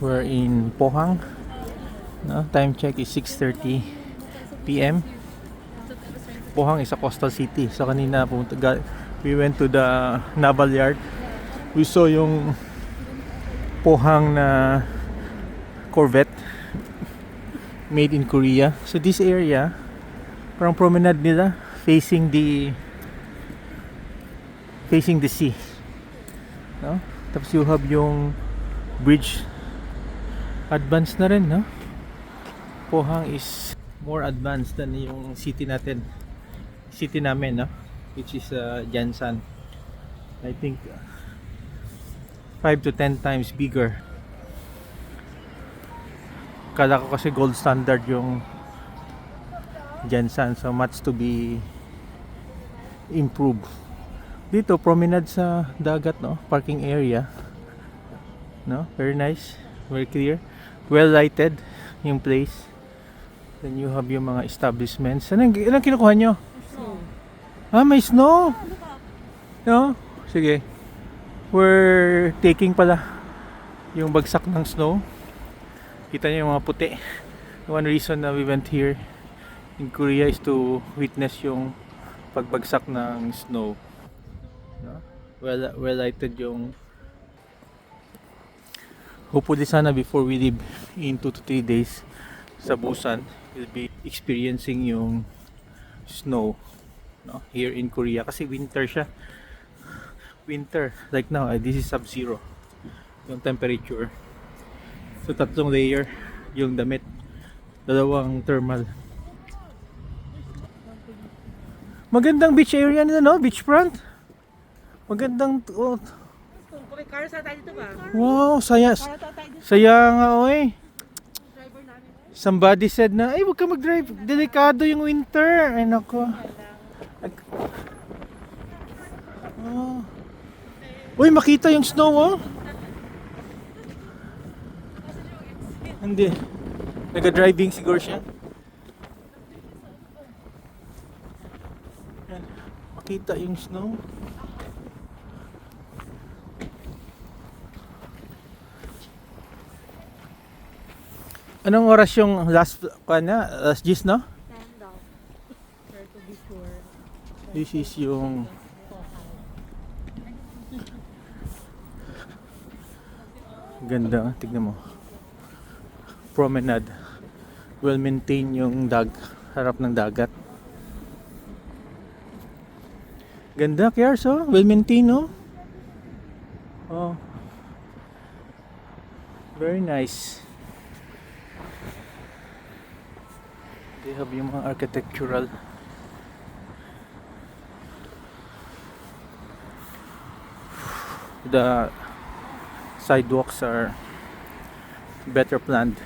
We're in Pohang. No? Time check is 6:30 p.m. Pohang is a coastal city. So kanina we went to the naval yard. We saw yung Pohang na corvette made in Korea. So this area, parang promenade nila facing the sea. No? Tapos you have yung bridge. Advanced na rin, no? Pohang is more advanced than yung city namin, no? Which is Jansan. I think 5 to 10 times bigger. Kala ko kasi gold standard yung Jansan, so much to be improved. Dito promenade sa dagat, no? Parking area, no? Very nice, very clear, well lighted yung place. Then you have yung mga establishments. Anong kinukuha nyo? Snow. Ah, may snow? No? Sige. We're taking pala yung bagsak ng snow. Kita niyo yung mga puti. One reason na we went here in Korea is to witness yung pagbagsak ng snow. No? Well lighted yung. Hopefully sana before we leave in 2 to 3 days sa Busan, we'll be experiencing yung snow, no? Here in Korea kasi winter siya. Winter like now, this is sub-zero yung temperature. So 3 layer yung damit, 2 thermal. Magandang beach area nila, no? Beachfront. Magandang Car sa tayo dito ba? wow, saya nga oy. Somebody said na, ay, huwag ka mag-drive. Delikado yung winter. Ay, nako. Oh. Uy, makita yung snow, oh. Hindi. Nag-driving siguro siya. Yan. Makita yung snow. Anong oras yung last gis, no? Stand up. Try to be sure. This is yung ganda, tignan mo. Promenade. Well maintained yung harap ng dagat. Ganda, Kiars, oh. Well maintained, no? Oh. Very nice. They have yung mga architectural. The sidewalks are better planned.